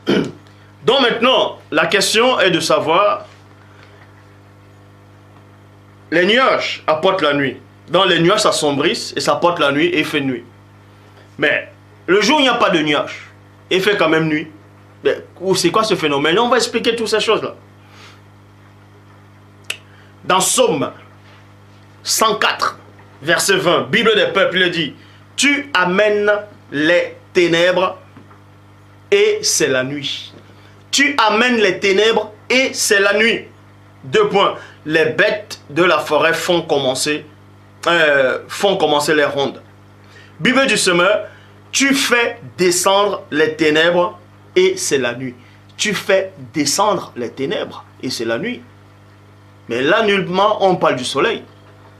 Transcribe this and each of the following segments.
Donc maintenant, la question est de savoir, les nuages apportent la nuit. Dans les nuages s'assombrissent et ça apporte la nuit et il fait nuit. Mais le jour, il n'y a pas de nuages. Il fait quand même nuit. C'est quoi ce phénomène? On va expliquer toutes ces choses-là. Dans Psaume 104, verset 20, Bible des peuples, il dit, tu amènes les ténèbres et c'est la nuit. Tu amènes les ténèbres et c'est la nuit. 2 points. Les bêtes de la forêt font commencer les rondes. Bible du semeur, tu fais descendre les ténèbres et c'est la nuit. Tu fais descendre les ténèbres et c'est la nuit. Mais là, nullement, on parle du soleil.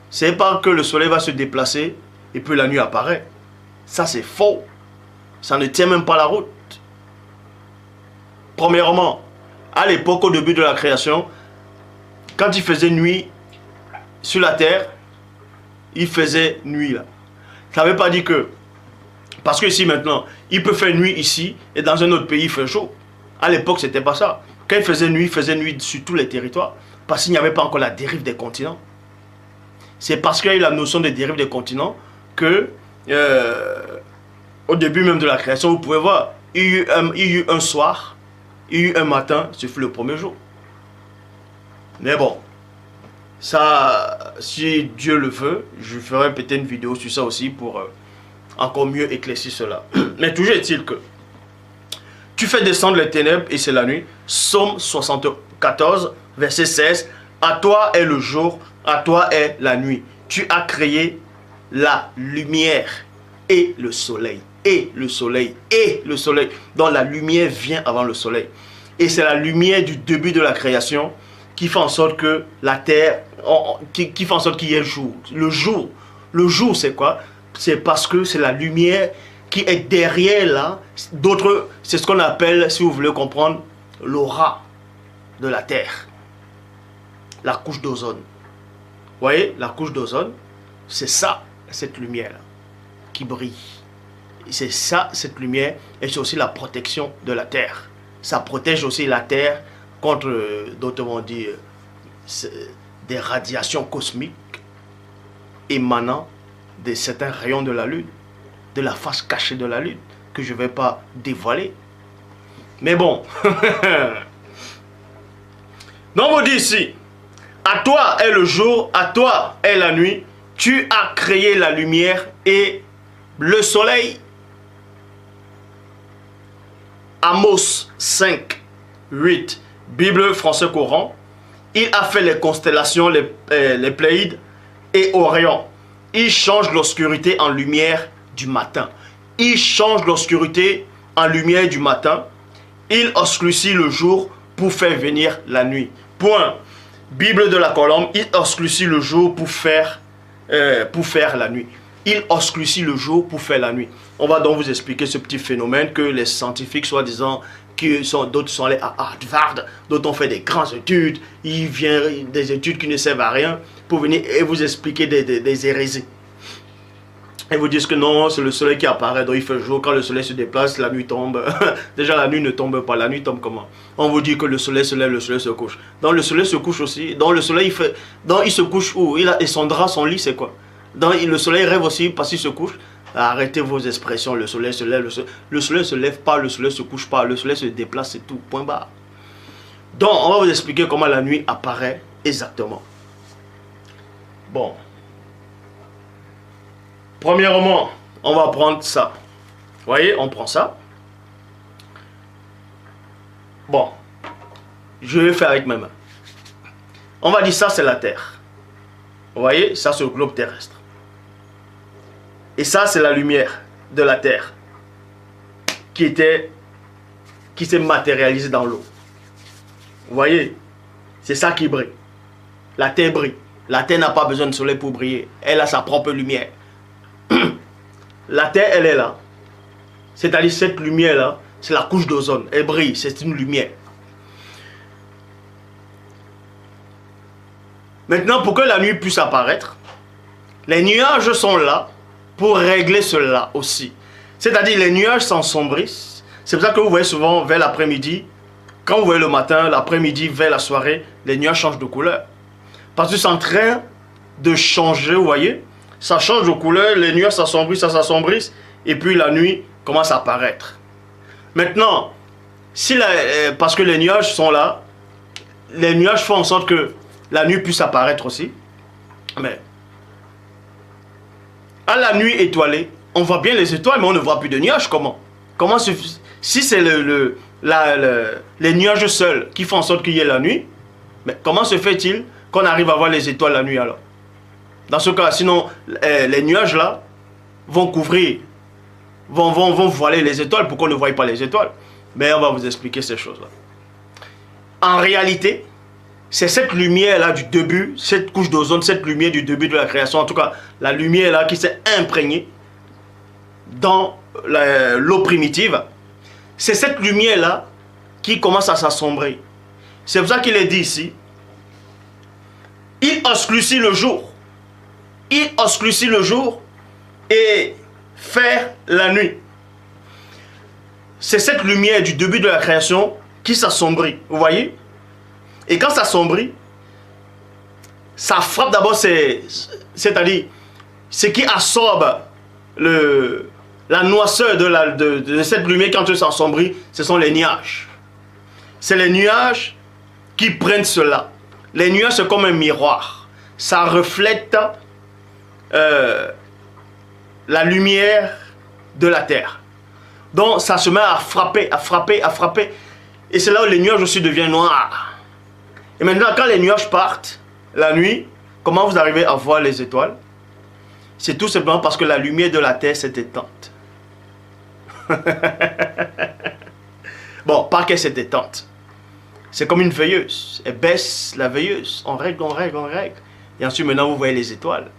C'est pas que le soleil va se déplacer et puis la nuit apparaît. Ça, c'est faux. Ça ne tient même pas la route. Premièrement, à l'époque, au début de la création, quand il faisait nuit sur la terre, il faisait nuit là. Ça ne veut pas dire que, parce que ici maintenant, il peut faire nuit ici et dans un autre pays, il fait chaud. À l'époque, c'était pas ça. Quand il faisait nuit sur tous les territoires. Parce qu'il n'y avait pas encore la dérive des continents. C'est parce qu'il y a eu la notion de dérive des continents que, au début même de la création, vous pouvez voir, il y a eu un soir, il y a eu un matin, ce fut le premier jour. Mais bon, ça, si Dieu le veut, je ferai peut-être une vidéo sur ça aussi pour encore mieux éclaircir cela. Mais toujours est-il que tu fais descendre les ténèbres et c'est la nuit. Psaume 74, verset 16. À toi est le jour, à toi est la nuit. Tu as créé la lumière et le soleil. Et le soleil, et le soleil. Donc la lumière vient avant le soleil. Et c'est la lumière du début de la création qui fait en sorte que la terre, qui fait en sorte qu'il y ait jour. Le jour c'est quoi? C'est parce que c'est la lumière qui est derrière là. D'autres, c'est ce qu'on appelle, si vous voulez comprendre, l'aura de la terre. La couche d'ozone. Vous voyez, la couche d'ozone, c'est ça, cette lumière-là, qui brille. C'est ça, cette lumière, et c'est aussi la protection de la terre. Ça protège aussi la terre contre, d'autrement dit, des radiations cosmiques émanant de certains rayons de la Lune, de la face cachée de la Lune, que je ne vais pas dévoiler. Mais bon, donc on dit ici, à toi est le jour, à toi est la nuit, tu as créé la lumière et le soleil. Amos 5, 8, Bible français courant. Il a fait les constellations, les Pléiades et Orion. Il change l'obscurité en lumière du matin. Il change l'obscurité en lumière du matin. Il obscurcit le jour pour faire venir la nuit. Point. Bible de la colombe, il obscurcit le jour pour faire la nuit. Il obscurcit le jour pour faire la nuit. On va donc vous expliquer ce petit phénomène que les scientifiques, soi-disant, d'autres sont allés à Harvard, d'autres ont fait des grandes études, ils viennent des études qui ne servent à rien pour venir et vous expliquer des hérésies. Et vous disent que non, c'est le soleil qui apparaît, donc il fait jour, quand le soleil se déplace, la nuit tombe. Déjà la nuit ne tombe pas, la nuit tombe comment? On vous dit que le soleil se lève, le soleil se couche. Donc le soleil se couche aussi, donc le soleil il se couche où? Et son drap, son lit, c'est quoi? Donc le soleil rêve aussi parce qu'il se couche. Arrêtez vos expressions, le soleil se lève, le soleil se lève pas, le soleil se couche pas, le soleil se déplace, c'est tout, point barre. Donc on va vous expliquer comment la nuit apparaît exactement. Bon. Premièrement, on va prendre ça. Vous voyez, on prend ça. Bon. Je vais faire avec mes mains. On va dire ça, c'est la Terre. Vous voyez, ça, c'est le globe terrestre. Et ça, c'est la lumière de la Terre qui s'est matérialisée dans l'eau. Vous voyez, c'est ça qui brille. La Terre brille. La Terre n'a pas besoin de soleil pour briller. Elle a sa propre lumière. La Terre, elle est là. C'est-à-dire cette lumière-là, c'est la couche d'ozone. Elle brille, c'est une lumière. Maintenant, pour que la nuit puisse apparaître, les nuages sont là pour régler cela aussi. C'est-à-dire les nuages s'ensombrissent, C'est pour ça que vous voyez souvent vers l'après-midi, quand vous voyez le matin, l'après-midi, vers la soirée, les nuages changent de couleur. Parce que c'est en train de changer, vous voyez. Ça change de couleur, les nuages s'assombrissent, et puis la nuit commence à apparaître. Maintenant, parce que les nuages sont là, les nuages font en sorte que la nuit puisse apparaître aussi. Mais à la nuit étoilée, on voit bien les étoiles, mais on ne voit plus de nuages. Comment si c'est les nuages seuls qui font en sorte qu'il y ait la nuit, mais comment se fait-il qu'on arrive à voir les étoiles la nuit alors? Dans ce cas, sinon, les nuages là vont couvrir, vont voiler les étoiles pour qu'on ne voie pas les étoiles. Mais on va vous expliquer ces choses-là. En réalité, c'est cette lumière-là du début, cette couche d'ozone, cette lumière du début de la création, en tout cas, la lumière-là qui s'est imprégnée dans l'eau primitive, c'est cette lumière-là qui commence à s'assombrir. C'est pour ça qu'il est dit ici, il oscurcit le jour. Il oscurcit le jour et fait la nuit. C'est cette lumière du début de la création qui s'assombrit, vous voyez? Et quand ça s'assombrit, ça frappe d'abord, c'est-à-dire ce qui absorbe la noirceur de cette lumière quand elle s'assombrit, ce sont les nuages. C'est les nuages qui prennent cela. Les nuages, c'est comme un miroir. Ça reflète la lumière de la terre. Donc ça se met à frapper, à frapper, à frapper. Et c'est là où les nuages aussi deviennent noirs. Et maintenant, quand les nuages partent, la nuit, comment vous arrivez à voir les étoiles? C'est tout simplement parce que la lumière de la terre s'est éteinte. Bon, pas qu'elle s'est éteinte. C'est comme une veilleuse. Elle baisse la veilleuse. On règle, on règle, on règle. Et ensuite, maintenant, vous voyez les étoiles.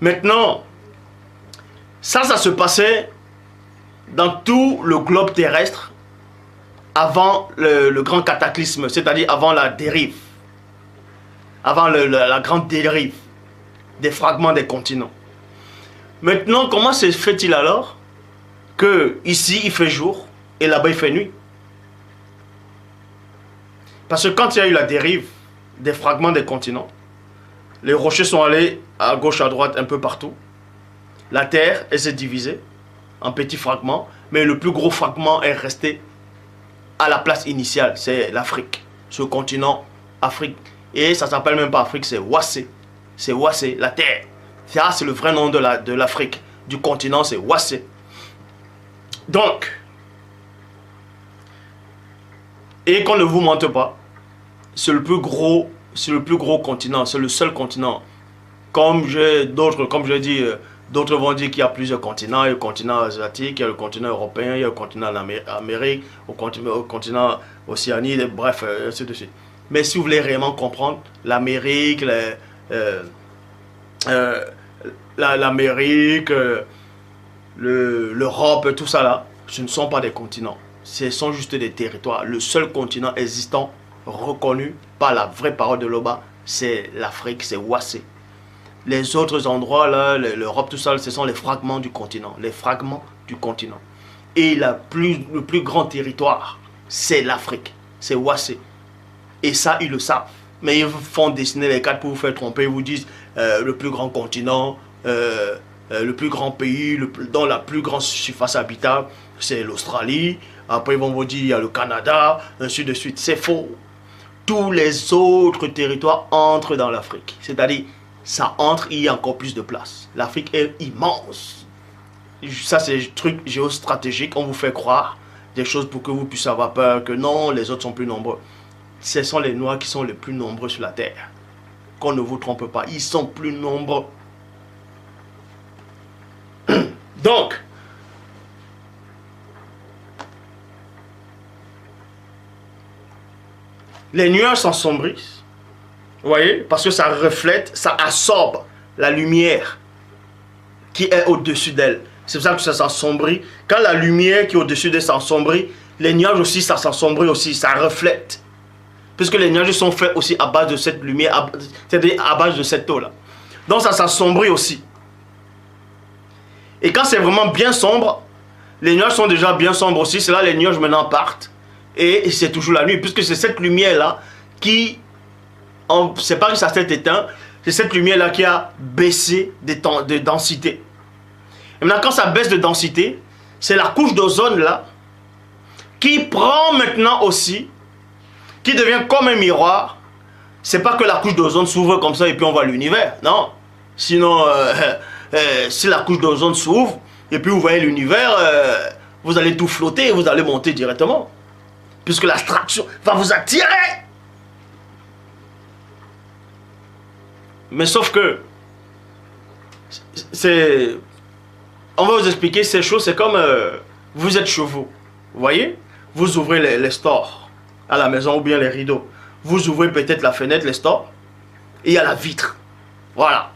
Maintenant, ça se passait dans tout le globe terrestre avant le grand cataclysme, c'est-à-dire avant la dérive. Avant la grande dérive des fragments des continents. Maintenant, comment se fait-il alors que ici il fait jour et là-bas il fait nuit? Parce que quand il y a eu la dérive des fragments des continents, les rochers sont allés à gauche, à droite, un peu partout. La terre, elle s'est divisée en petits fragments, mais le plus gros fragment est resté à la place initiale, c'est l'Afrique, ce continent Afrique. Et ça s'appelle même pas Afrique, c'est Wassé. C'est Wassé, la terre. Ça, c'est le vrai nom de l'Afrique, du continent, c'est Wassé. Donc, et qu'on ne vous mente pas, c'est le plus gros continent, c'est le seul continent. Comme je dis, d'autres vont dire qu'il y a plusieurs continents. Il y a le continent asiatique, il y a le continent européen, il y a le continent d'Amérique, le continent Océanie, bref, ainsi de suite. Mais si vous voulez réellement comprendre, l'Amérique, l'Europe, tout ça là, ce ne sont pas des continents. Ce sont juste des territoires. Le seul continent existant, reconnu par la vraie parole de Loba, c'est l'Afrique, c'est Wassé. Les autres endroits, là, l'Europe, tout ça, ce sont les fragments du continent. Les fragments du continent. Et le plus grand territoire, c'est l'Afrique. C'est Wassé. Et ça, ils le savent. Mais ils vous font dessiner les cartes pour vous faire tromper. Ils vous disent le plus grand continent, le plus grand pays, dans la plus grande surface habitable, c'est l'Australie. Après, ils vont vous dire il y a le Canada, ainsi de suite. C'est faux. Tous les autres territoires entrent dans l'Afrique. C'est-à-dire, ça entre, il y a encore plus de place. L'Afrique est immense. Ça, c'est un truc géostratégique. On vous fait croire des choses pour que vous puissiez avoir peur que non, les autres sont plus nombreux. Ce sont les Noirs qui sont les plus nombreux sur la Terre. Qu'on ne vous trompe pas, ils sont plus nombreux. Donc, les nuages s'ensombrissent. Vous voyez? Parce que ça reflète, ça absorbe la lumière qui est au-dessus d'elle. C'est pour ça que ça s'assombrit. Quand la lumière qui est au-dessus d'elle s'assombrit, les nuages aussi, ça s'assombrit aussi, ça reflète. Puisque les nuages sont faits aussi à base de cette lumière, c'est-à-dire à base de cette eau-là. Donc ça s'assombrit aussi. Et quand c'est vraiment bien sombre, les nuages sont déjà bien sombres aussi. C'est là les nuages maintenant partent. Et c'est toujours la nuit, puisque c'est cette lumière-là qui, c'est pas que ça s'est éteint, c'est cette lumière-là qui a baissé de densité. Et maintenant, quand ça baisse de densité, c'est la couche d'ozone-là qui prend maintenant aussi, qui devient comme un miroir. C'est pas que la couche d'ozone s'ouvre comme ça et puis on voit l'univers, non. Sinon, si la couche d'ozone s'ouvre et puis vous voyez l'univers, vous allez tout flotter et vous allez monter directement. Puisque l'abstraction va vous attirer. Mais sauf que, on va vous expliquer ces choses, c'est comme vous êtes chez vous. Vous voyez? Vous ouvrez les stores à la maison ou bien les rideaux. Vous ouvrez peut-être la fenêtre, les stores, et il y a la vitre. Voilà.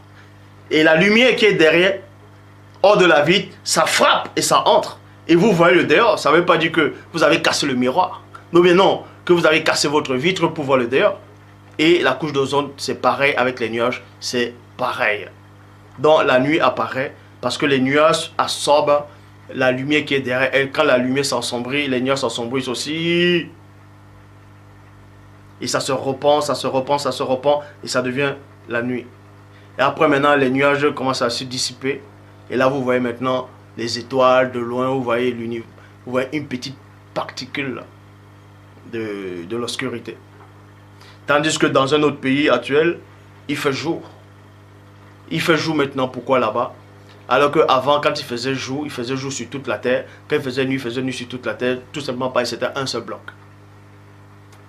Et la lumière qui est derrière, hors de la vitre, ça frappe et ça entre. Et vous voyez le dehors. Ça ne veut pas dire que vous avez cassé le miroir. Non, mais non, que vous avez cassé votre vitre pour voir le dehors. Et la couche d'ozone, c'est pareil avec les nuages, c'est pareil. Donc la nuit apparaît parce que les nuages absorbent la lumière qui est derrière elle. Quand la lumière s'ensombrit, les nuages s'assombrissent aussi. Et ça se repend, ça se repend, ça se repend, et ça devient la nuit. Et après maintenant, les nuages commencent à se dissiper. Et là, vous voyez maintenant les étoiles de loin, vous voyez l'univers. Vous voyez une petite particule de l'obscurité. Tandis que dans un autre pays actuel, il fait jour. Il fait jour maintenant, pourquoi là-bas? Alors qu'avant, quand il faisait jour sur toute la terre. Quand il faisait nuit sur toute la terre. Tout simplement parce que c'était un seul bloc.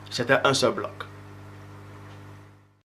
C'était un seul bloc.